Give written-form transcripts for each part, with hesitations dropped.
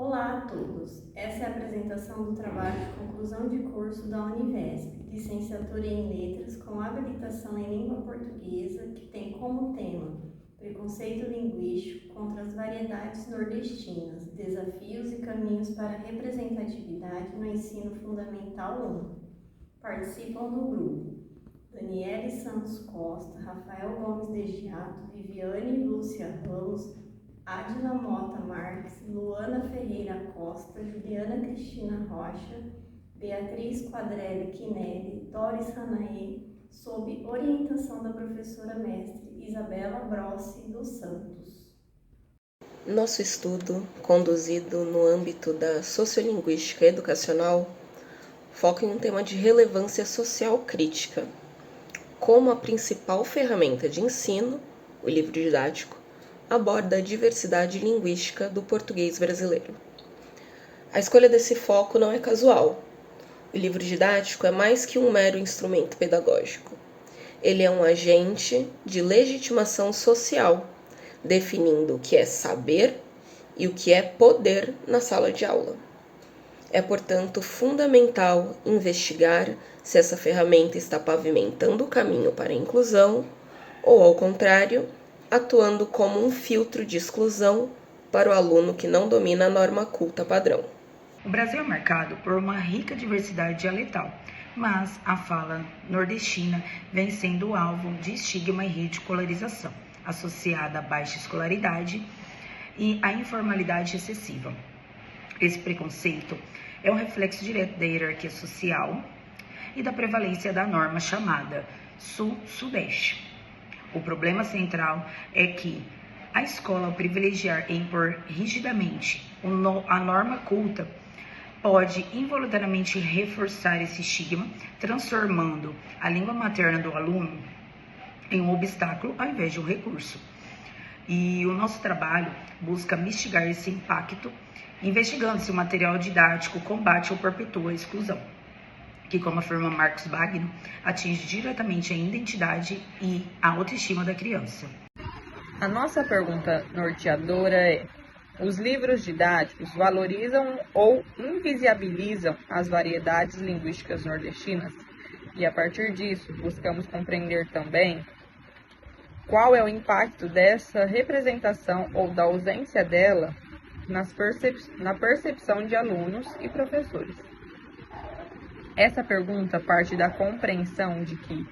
Olá a todos! Essa é a apresentação do trabalho de conclusão de curso da Univesp, licenciatura em Letras com habilitação em Língua Portuguesa, que tem como tema Preconceito Linguístico contra as Variedades Nordestinas, Desafios e Caminhos para a Representatividade no Ensino Fundamental 1. Participam do grupo Daniele Santos Costa, Rafael Gomes Degiato, Viviane Lúcia Ramos, Adila Mota Marques, Luana Ferreira Costa, Juliana Cristina Rocha, Beatriz Quadrelli Quinelli, Doris Ranaê, sob orientação da professora mestre Isabela Brossi dos Santos. Nosso estudo, conduzido no âmbito da sociolinguística educacional, foca em um tema de relevância social crítica, como a principal ferramenta de ensino, o livro didático, aborda a diversidade linguística do português brasileiro. A escolha desse foco não é casual. O livro didático é mais que um mero instrumento pedagógico. Ele é um agente de legitimação social, definindo o que é saber e o que é poder na sala de aula. É, portanto, fundamental investigar se essa ferramenta está pavimentando o caminho para a inclusão ou, ao contrário, atuando como um filtro de exclusão para o aluno que não domina a norma culta padrão. O Brasil é marcado por uma rica diversidade dialetal, mas a fala nordestina vem sendo alvo de estigma e ridicularização, associada à baixa escolaridade e à informalidade excessiva. Esse preconceito é um reflexo direto da hierarquia social e da prevalência da norma chamada Sul-Sudeste. O problema central é que a escola, ao privilegiar e impor rigidamente a norma culta, pode involuntariamente reforçar esse estigma, transformando a língua materna do aluno em um obstáculo ao invés de um recurso. E o nosso trabalho busca mitigar esse impacto, investigando se o material didático combate ou perpetua a exclusão, que, como afirma Marcos Bagno, atinge diretamente a identidade e a autoestima da criança. A nossa pergunta norteadora é: os livros didáticos valorizam ou invisibilizam as variedades linguísticas nordestinas? E, a partir disso, buscamos compreender também qual é o impacto dessa representação ou da ausência dela na percepção de alunos e professores. Essa pergunta parte da compreensão de que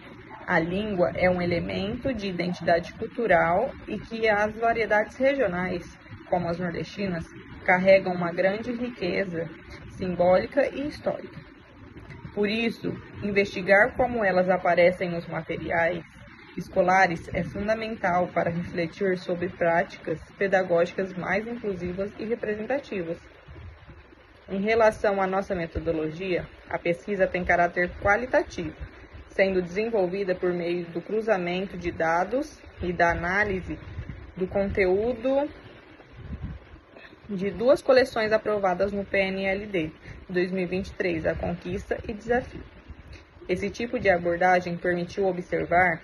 a língua é um elemento de identidade cultural e que as variedades regionais, como as nordestinas, carregam uma grande riqueza simbólica e histórica. Por isso, investigar como elas aparecem nos materiais escolares é fundamental para refletir sobre práticas pedagógicas mais inclusivas e representativas. Em relação à nossa metodologia, a pesquisa tem caráter qualitativo, sendo desenvolvida por meio do cruzamento de dados e da análise do conteúdo de duas coleções aprovadas no PNLD 2023, A Conquista e Desafio. Esse tipo de abordagem permitiu observar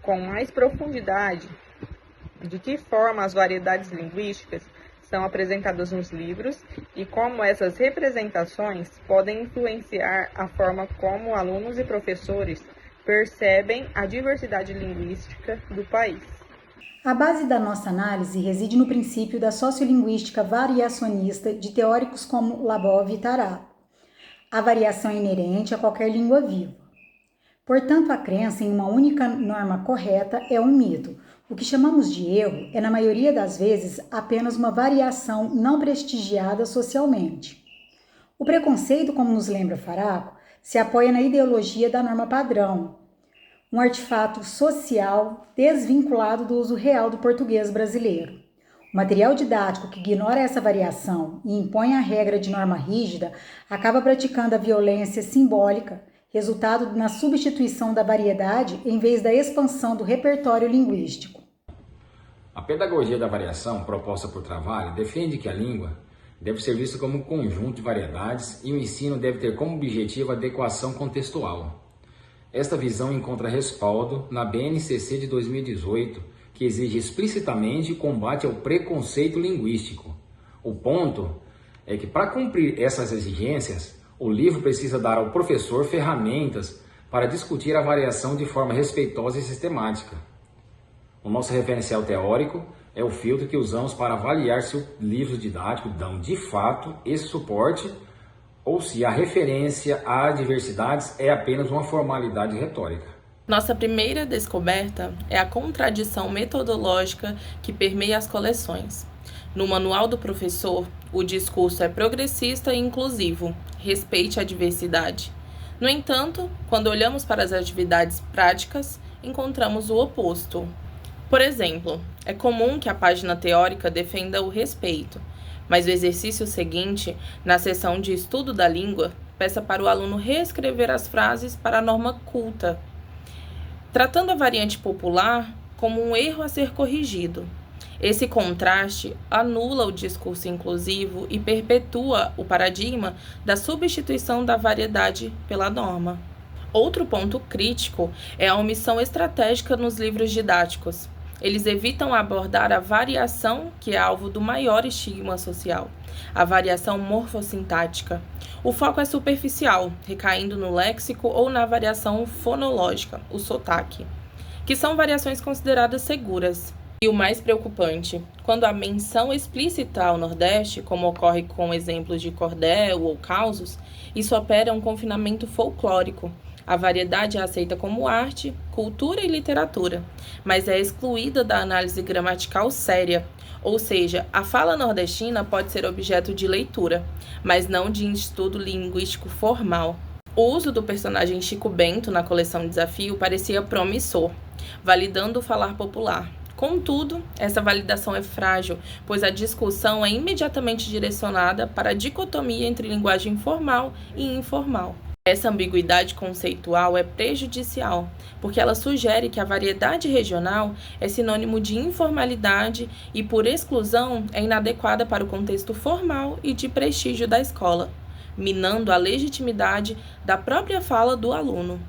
com mais profundidade de que forma as variedades linguísticas são apresentadas nos livros e como essas representações podem influenciar a forma como alunos e professores percebem a diversidade linguística do país. A base da nossa análise reside no princípio da sociolinguística variacionista de teóricos como Labov e Tará. A variação é inerente a qualquer língua viva. Portanto, a crença em uma única norma correta é um mito. O que chamamos de erro é, na maioria das vezes, apenas uma variação não prestigiada socialmente. O preconceito, como nos lembra Faraco, se apoia na ideologia da norma padrão, um artefato social desvinculado do uso real do português brasileiro. O material didático que ignora essa variação e impõe a regra de norma rígida acaba praticando a violência simbólica, resultado na substituição da variedade em vez da expansão do repertório linguístico. A pedagogia da variação proposta por Travaglia defende que a língua deve ser vista como um conjunto de variedades e o ensino deve ter como objetivo a adequação contextual. Esta visão encontra respaldo na BNCC de 2018, que exige explicitamente o combate ao preconceito linguístico. O ponto é que, para cumprir essas exigências, o livro precisa dar ao professor ferramentas para discutir a variação de forma respeitosa e sistemática. O nosso referencial teórico é o filtro que usamos para avaliar se os livros didáticos dão, de fato, esse suporte ou se a referência a diversidades é apenas uma formalidade retórica. Nossa primeira descoberta é a contradição metodológica que permeia as coleções. No manual do professor, o discurso é progressista e inclusivo, respeite a diversidade. No entanto, quando olhamos para as atividades práticas, encontramos o oposto. Por exemplo, é comum que a página teórica defenda o respeito, mas o exercício seguinte, na seção de estudo da língua, peça para o aluno reescrever as frases para a norma culta, tratando a variante popular como um erro a ser corrigido. Esse contraste anula o discurso inclusivo e perpetua o paradigma da substituição da variedade pela norma. Outro ponto crítico é a omissão estratégica nos livros didáticos. Eles evitam abordar a variação, que é alvo do maior estigma social, a variação morfossintática. O foco é superficial, recaindo no léxico ou na variação fonológica, o sotaque, que são variações consideradas seguras. E o mais preocupante, quando a menção explícita ao Nordeste, como ocorre com exemplos de cordel ou causos, isso opera um confinamento folclórico. A variedade é aceita como arte, cultura e literatura, mas é excluída da análise gramatical séria, ou seja, a fala nordestina pode ser objeto de leitura, mas não de estudo linguístico formal. O uso do personagem Chico Bento na coleção Desafio parecia promissor, validando o falar popular. Contudo, essa validação é frágil, pois a discussão é imediatamente direcionada para a dicotomia entre linguagem formal e informal. Essa ambiguidade conceitual é prejudicial, porque ela sugere que a variedade regional é sinônimo de informalidade e, por exclusão, é inadequada para o contexto formal e de prestígio da escola, minando a legitimidade da própria fala do aluno.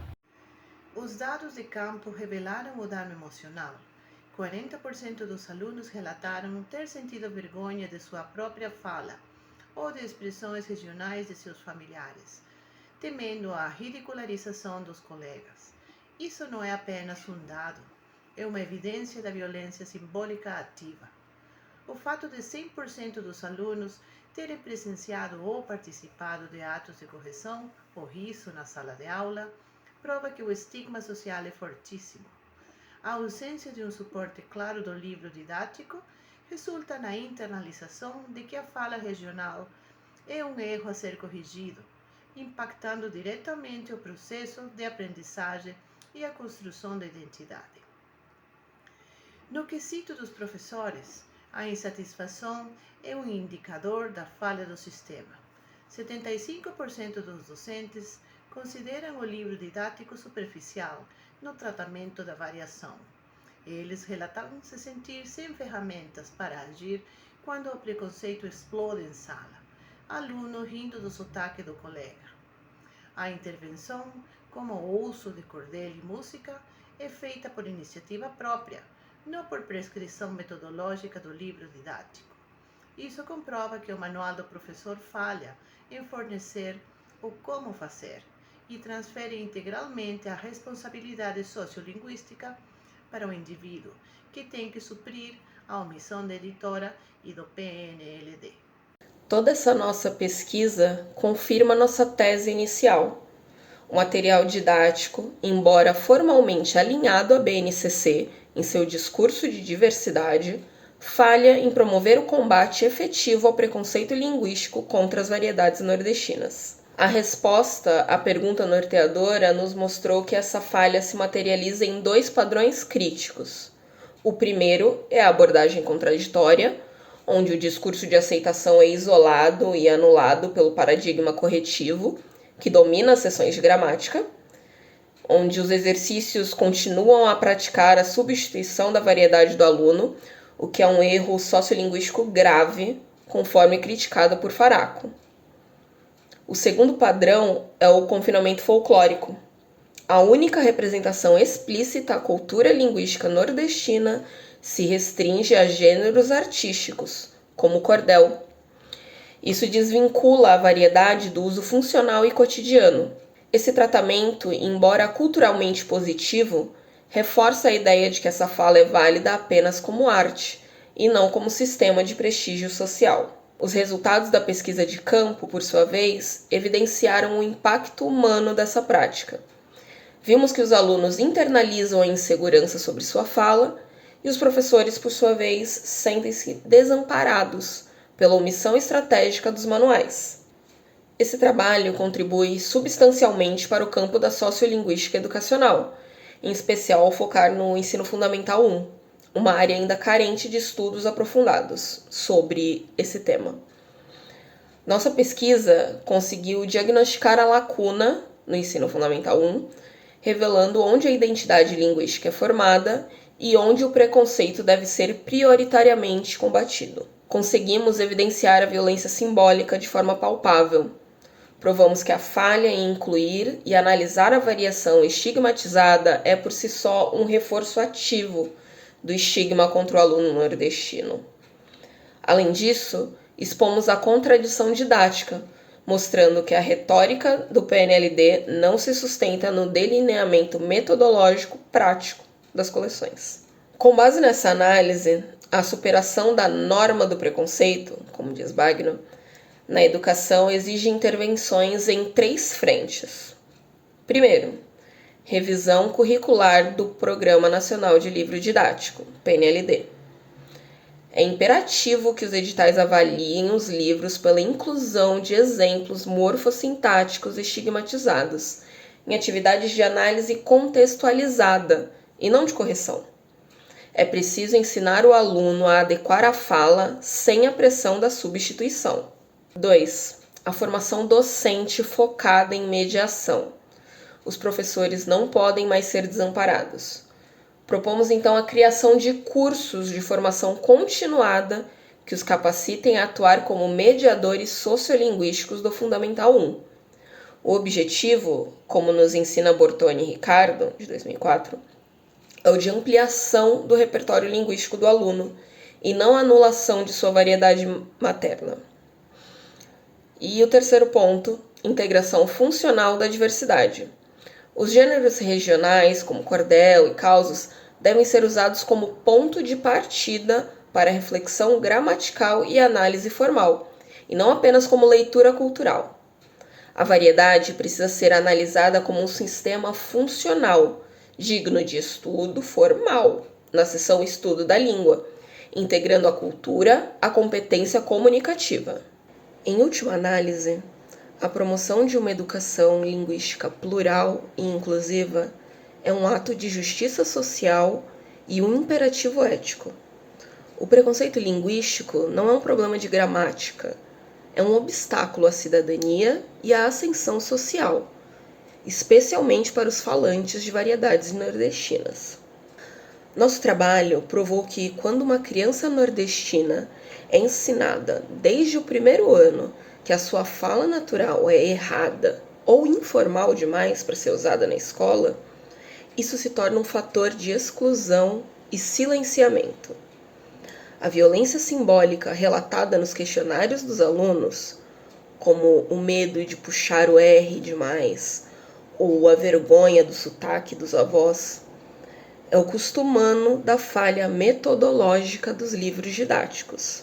Os dados de campo revelaram o dano emocional. 40% dos alunos relataram ter sentido vergonha de sua própria fala ou de expressões regionais de seus familiares, temendo a ridicularização dos colegas. Isso não é apenas um dado, é uma evidência da violência simbólica ativa. O fato de 100% dos alunos terem presenciado ou participado de atos de correção ou riso na sala de aula prova que o estigma social é fortíssimo. A ausência de um suporte claro do livro didático resulta na internalização de que a fala regional é um erro a ser corrigido, impactando diretamente o processo de aprendizagem e a construção da identidade. No quesito dos professores, a insatisfação é um indicador da falha do sistema. 75% dos docentes consideram o livro didático superficial no tratamento da variação. Eles relataram se sentir sem ferramentas para agir quando o preconceito explode em sala. Aluno rindo do sotaque do colega. A intervenção, como o uso de cordel e música, é feita por iniciativa própria, não por prescrição metodológica do livro didático. Isso comprova que o manual do professor falha em fornecer o como fazer e transfere integralmente a responsabilidade sociolinguística para o indivíduo, que tem que suprir a omissão da editora e do PNLD. Toda essa nossa pesquisa confirma nossa tese inicial. O material didático, embora formalmente alinhado à BNCC em seu discurso de diversidade, falha em promover o combate efetivo ao preconceito linguístico contra as variedades nordestinas. A resposta à pergunta norteadora nos mostrou que essa falha se materializa em 2 padrões críticos. O primeiro é a abordagem contraditória, onde o discurso de aceitação é isolado e anulado pelo paradigma corretivo, que domina as sessões de gramática, onde os exercícios continuam a praticar a substituição da variedade do aluno, o que é um erro sociolinguístico grave, conforme criticado por Faraco. O segundo padrão é o confinamento folclórico. A única representação explícita à cultura linguística nordestina se restringe a gêneros artísticos, como o cordel, Isso desvincula a variedade do uso funcional e cotidiano. Esse tratamento, embora culturalmente positivo, reforça a ideia de que essa fala é válida apenas como arte e não como sistema de prestígio social. Os resultados da pesquisa de campo, por sua vez, evidenciaram o impacto humano dessa prática. Vimos que os alunos internalizam a insegurança sobre sua fala e os professores, por sua vez, sentem-se desamparados pela omissão estratégica dos manuais. Esse trabalho contribui substancialmente para o campo da sociolinguística educacional, em especial ao focar no ensino fundamental 1, uma área ainda carente de estudos aprofundados sobre esse tema. Nossa pesquisa conseguiu diagnosticar a lacuna no ensino fundamental 1, revelando onde a identidade linguística é formada e onde o preconceito deve ser prioritariamente combatido. Conseguimos evidenciar a violência simbólica de forma palpável. Provamos que a falha em incluir e analisar a variação estigmatizada é por si só um reforço ativo do estigma contra o aluno nordestino. Além disso, expomos a contradição didática, mostrando que a retórica do PNLD não se sustenta no delineamento metodológico prático das coleções. Com base nessa análise, a superação da norma do preconceito, como diz Bagno, na educação exige intervenções em 3 frentes. Primeiro, revisão curricular do Programa Nacional de Livro Didático, PNLD. É imperativo que os editais avaliem os livros pela inclusão de exemplos morfossintáticos estigmatizados em atividades de análise contextualizada e não de correção. É preciso ensinar o aluno a adequar a fala sem a pressão da substituição. 2. A formação docente focada em mediação. Os professores não podem mais ser desamparados. Propomos então a criação de cursos de formação continuada que os capacitem a atuar como mediadores sociolinguísticos do Fundamental 1. O objetivo, como nos ensina Bortoni e Ricardo, de 2004, é o de ampliação do repertório linguístico do aluno e não anulação de sua variedade materna. E o terceiro ponto, integração funcional da diversidade. Os gêneros regionais, como cordel e causos, devem ser usados como ponto de partida para reflexão gramatical e análise formal, e não apenas como leitura cultural. A variedade precisa ser analisada como um sistema funcional, digno de estudo formal, na seção Estudo da Língua, integrando a cultura à competência comunicativa. Em última análise, a promoção de uma educação linguística plural e inclusiva é um ato de justiça social e um imperativo ético. O preconceito linguístico não é um problema de gramática, é um obstáculo à cidadania e à ascensão social, especialmente para os falantes de variedades nordestinas. Nosso trabalho provou que quando uma criança nordestina é ensinada desde o primeiro ano que a sua fala natural é errada ou informal demais para ser usada na escola, isso se torna um fator de exclusão e silenciamento. A violência simbólica relatada nos questionários dos alunos, como o medo de puxar o R demais ou a vergonha do sotaque dos avós, é o custumano da falha metodológica dos livros didáticos.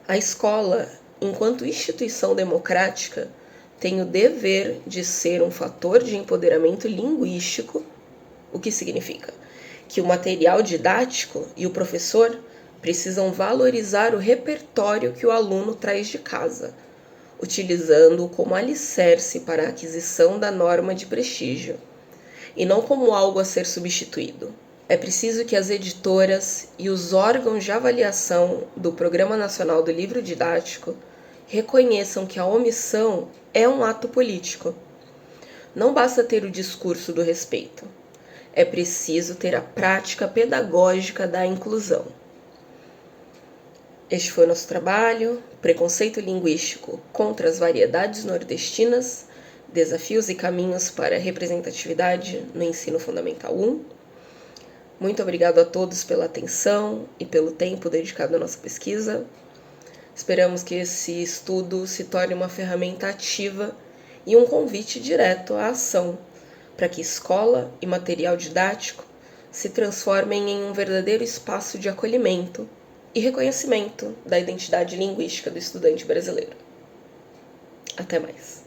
A escola, enquanto instituição democrática, tem o dever de ser um fator de empoderamento linguístico, o que significa que o material didático e o professor precisam valorizar o repertório que o aluno traz de casa, utilizando-o como alicerce para a aquisição da norma de prestígio, e não como algo a ser substituído. É preciso que as editoras e os órgãos de avaliação do Programa Nacional do Livro Didático reconheçam que a omissão é um ato político. Não basta ter o discurso do respeito. É preciso ter a prática pedagógica da inclusão. Este foi o nosso trabalho, Preconceito Linguístico contra as Variedades Nordestinas, Desafios e Caminhos para a Representatividade no Ensino Fundamental 1. Muito obrigado a todos pela atenção e pelo tempo dedicado à nossa pesquisa. Esperamos que esse estudo se torne uma ferramenta ativa e um convite direto à ação, para que escola e material didático se transformem em um verdadeiro espaço de acolhimento e reconhecimento da identidade linguística do estudante brasileiro. Até mais.